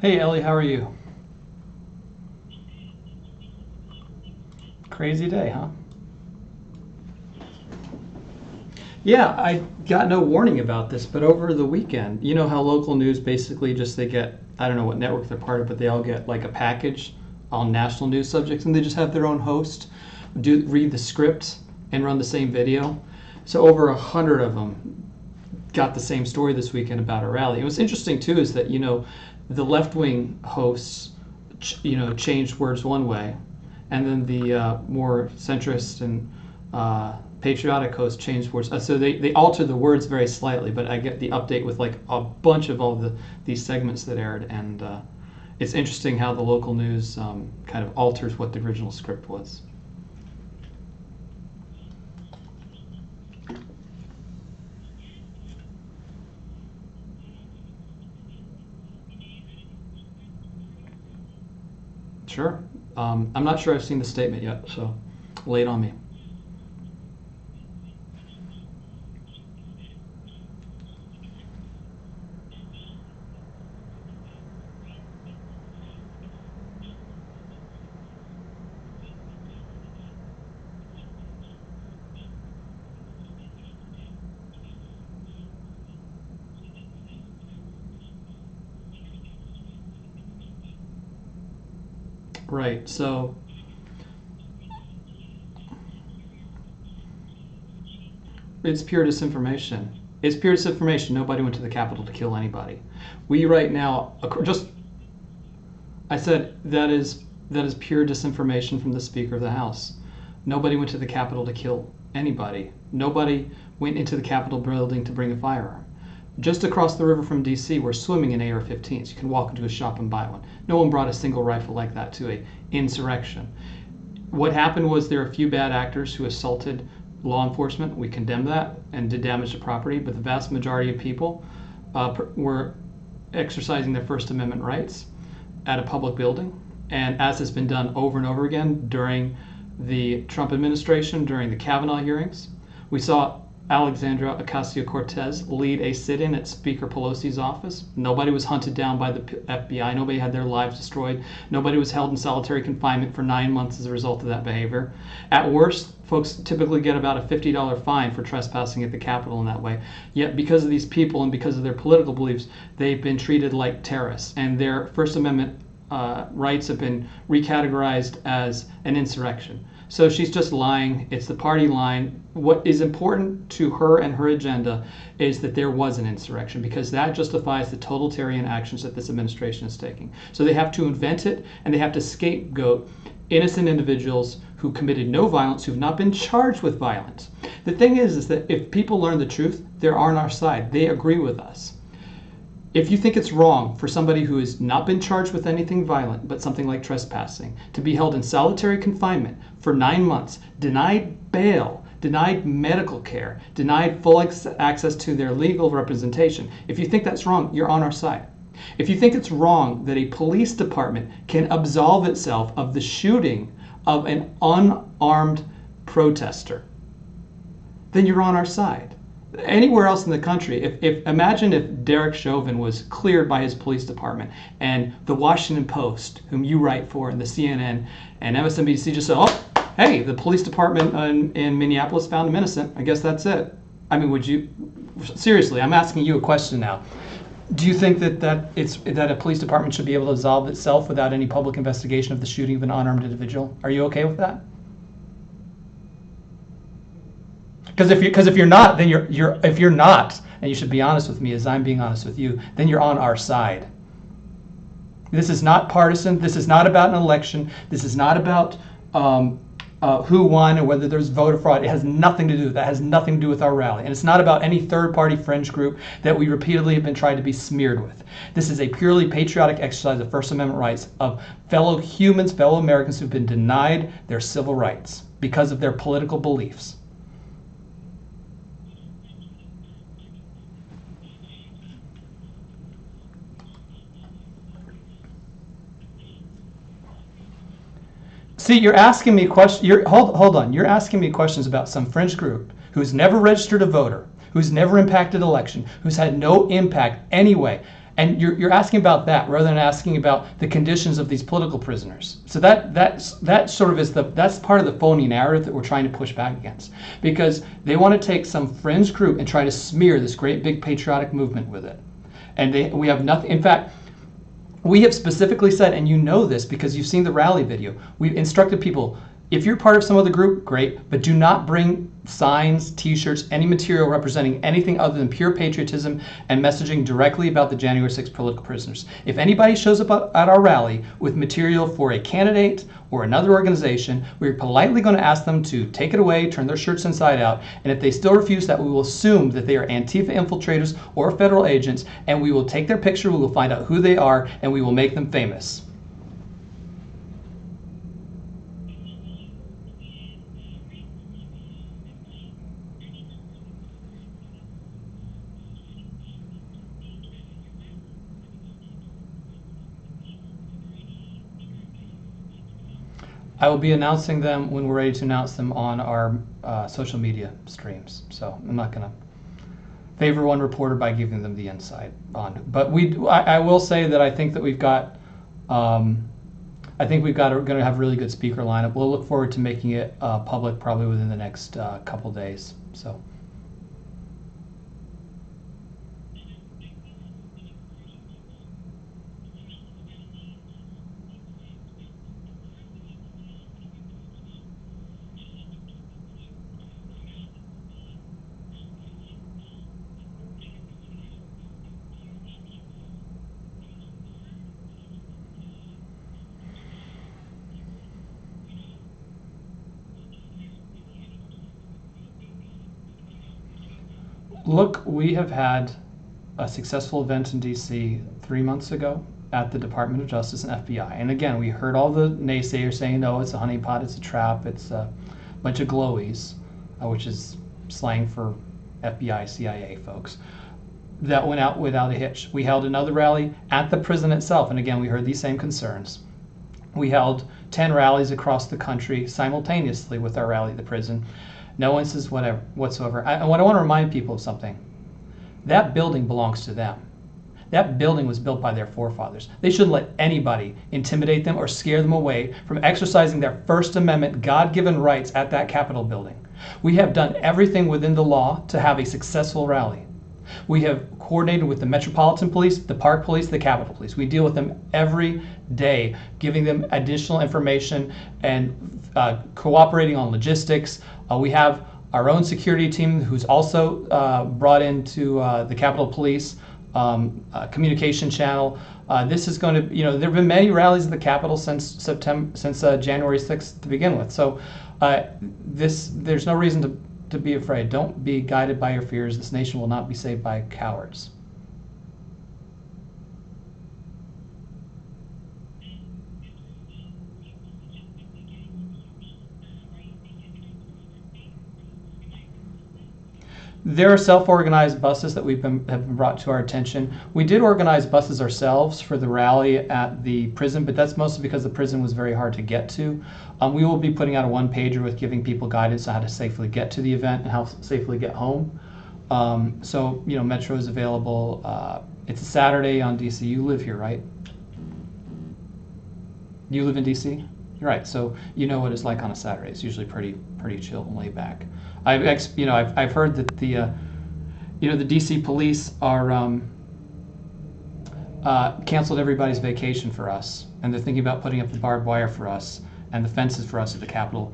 Hey Ellie, how are you? Crazy day, huh? Yeah, I got no warning about this, but over the weekend, you know how local news basically just they get, I don't know what network they're part of, but they all get like a package on national news subjects and they just have their own host read the script and run the same video. So over 100 of them got the same story this weekend about a rally. And what's interesting too is that, the left-wing hosts, changed words one way, and then the more centrist and patriotic host changed words. So they alter the words very slightly, but I get the update with like a bunch of all these segments that aired, and it's interesting how the local news kind of alters what the original script was. Sure. I'm not sure I've seen the statement yet, so lay it on me. Right. So it's pure disinformation. It's pure disinformation. Nobody went to the Capitol to kill anybody. We right now, just I said that is pure disinformation from the Speaker of the House. Nobody went to the Capitol to kill anybody. Nobody went into the Capitol building to bring a firearm. Just across the river from D.C., we're swimming in AR-15s. You can walk into a shop and buy one. No one brought a single rifle like that to a insurrection. What happened was there are a few bad actors who assaulted law enforcement. We condemn that and did damage to property, but the vast majority of people were exercising their First Amendment rights at a public building. And as has been done over and over again during the Trump administration, during the Kavanaugh hearings, we saw Alexandra Ocasio-Cortez lead a sit-in at Speaker Pelosi's office. Nobody was hunted down by the FBI. Nobody had their lives destroyed. Nobody was held in solitary confinement for 9 months as a result of that behavior. At worst, folks typically get about a $50 fine for trespassing at the Capitol in that way. Yet because of these people and because of their political beliefs, they've been treated like terrorists, and their First Amendment rights have been recategorized as an insurrection. So she's just lying. It's the party line. What is important to her and her agenda is that there was an insurrection, because that justifies the totalitarian actions that this administration is taking. So they have to invent it, and they have to scapegoat innocent individuals who committed no violence, who've not been charged with violence. The thing is that if people learn the truth, they're on our side. They agree with us. If you think it's wrong for somebody who has not been charged with anything violent, but something like trespassing, to be held in solitary confinement for 9 months, denied bail, denied medical care, denied full access to their legal representation, if you think that's wrong, you're on our side. If you think it's wrong that a police department can absolve itself of the shooting of an unarmed protester, then you're on our side. Anywhere else in the country, if imagine if Derek Chauvin was cleared by his police department and the Washington Post, whom you write for, and the CNN and MSNBC just said, oh, hey, the police department in Minneapolis found him innocent. I guess that's it. I mean, would you, seriously, I'm asking you a question now. Do you think that a police department should be able to absolve itself without any public investigation of the shooting of an unarmed individual? Are you okay with that? Because if you're not, then if you're not, and you should be honest with me as I'm being honest with you, then you're on our side. This is not partisan. This is not about an election. This is not about who won or whether there's voter fraud. It has nothing to do with that. It has nothing to do with our rally. And it's not about any third-party fringe group that we repeatedly have been trying to be smeared with. This is a purely patriotic exercise of First Amendment rights of fellow humans, fellow Americans who've been denied their civil rights because of their political beliefs. See, you're asking me questions. Hold on. You're asking me questions about some fringe group who's never registered a voter, who's never impacted election, who's had no impact anyway. And you're asking about that rather than asking about the conditions of these political prisoners. So that sort of is that's part of the phony narrative that we're trying to push back against, because they want to take some fringe group and try to smear this great big patriotic movement with it. And we have nothing. In fact, we have specifically said, and you know this because you've seen the rally video, we've instructed people, if you're part of some other group, great, but do not bring signs, t-shirts, any material representing anything other than pure patriotism and messaging directly about the January 6th political prisoners. If anybody shows up at our rally with material for a candidate or another organization, we're politely going to ask them to take it away, turn their shirts inside out, and if they still refuse that, we will assume that they are Antifa infiltrators or federal agents, and we will take their picture, we will find out who they are, and we will make them famous. I will be announcing them when we're ready to announce them on our social media streams. So I'm not going to favor one reporter by giving them the inside on. But I will say that I think that we've got, going to have a really good speaker lineup. We'll look forward to making it public probably within the next couple days. So. Look, we have had a successful event in DC 3 months ago at the Department of Justice and FBI. And again, we heard all the naysayers saying, no, it's a honeypot, it's a trap, it's a bunch of glowies, which is slang for FBI, CIA folks, that went out without a hitch. We held another rally at the prison itself, and again, we heard these same concerns. We held 10 rallies across the country simultaneously with our rally at the prison. No incidents whatsoever. What I want to remind people of something. That building belongs to them. That building was built by their forefathers. They shouldn't let anybody intimidate them or scare them away from exercising their First Amendment God-given rights at that Capitol building. We have done everything within the law to have a successful rally. We have coordinated with the Metropolitan Police, the Park Police, the Capitol Police. We deal with them every day, giving them additional information and cooperating on logistics. We have our own security team who's also brought into the Capitol Police communication channel. This is going to, there have been many rallies at the Capitol since January 6th to begin with. So there's no reason to be afraid. Don't be guided by your fears. This nation will not be saved by cowards. There are self-organized buses that have been brought to our attention. We did organize buses ourselves for the rally at the prison, but that's mostly because the prison was very hard to get to. We will be putting out a one-pager with giving people guidance on how to safely get to the event and how safely get home. So, Metro is available. It's a Saturday on DC. You live here, right? You live in DC? You're right. So you know what it's like on a Saturday. It's usually pretty chill and laid back. I've heard that the DC police are canceled everybody's vacation for us, and they're thinking about putting up the barbed wire for us and the fences for us at the Capitol,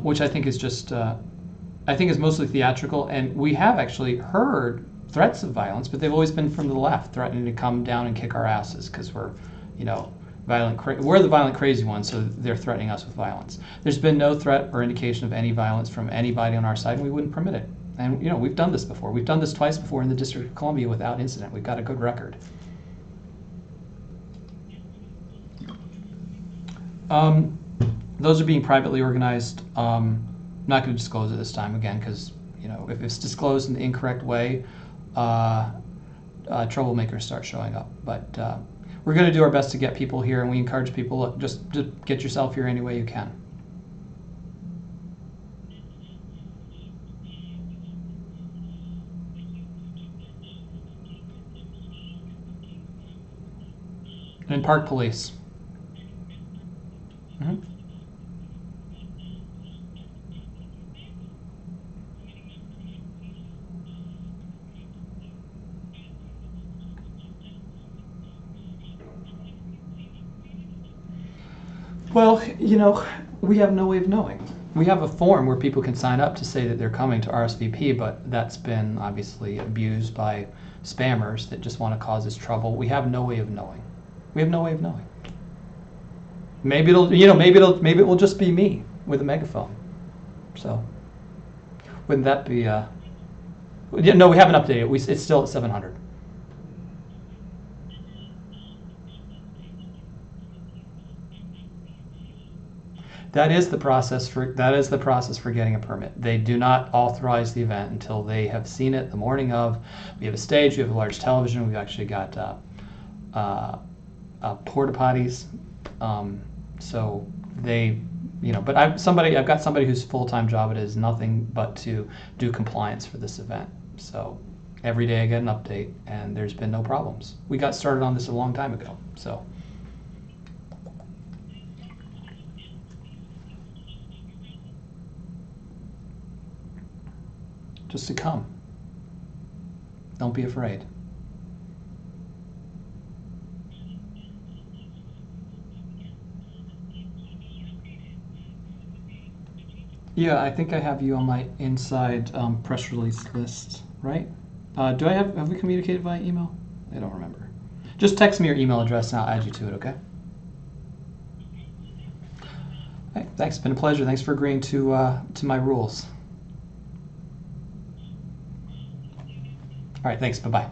which I think is just I think is mostly theatrical. And we have actually heard threats of violence, but they've always been from the left, threatening to come down and kick our asses because we're we're the violent crazy ones, so they're threatening us with violence. There's been no threat or indication of any violence from anybody on our side, and we wouldn't permit it. And we've done this before. We've done this twice before in the District of Columbia without incident. We've got a good record. Those are being privately organized. I'm not going to disclose it this time again because if it's disclosed in the incorrect way, troublemakers start showing up. But we're going to do our best to get people here, and we encourage people, look, just get yourself here any way you can. And park police. Mm-hmm. Well, we have no way of knowing. We have a form where people can sign up to say that they're coming to RSVP, but that's been obviously abused by spammers that just want to cause us trouble. We have no way of knowing. We have no way of knowing. Maybe maybe it will just be me with a megaphone. So, wouldn't that be? Yeah, no, we haven't updated it. It's still at 700. That is the process for getting a permit. They do not authorize the event until they have seen it the morning of. We have a stage. We have a large television. We've actually got porta potties. So they, but I've got somebody whose full-time job it is nothing but to do compliance for this event. So every day I get an update, and there's been no problems. We got started on this a long time ago. So. Just to come. Don't be afraid. Yeah, I think I have you on my inside press release list, right? Have we communicated via email? I don't remember. Just text me your email address and I'll add you to it, okay? Hey, thanks. It's been a pleasure. Thanks for agreeing to my rules. All right, thanks. Bye-bye.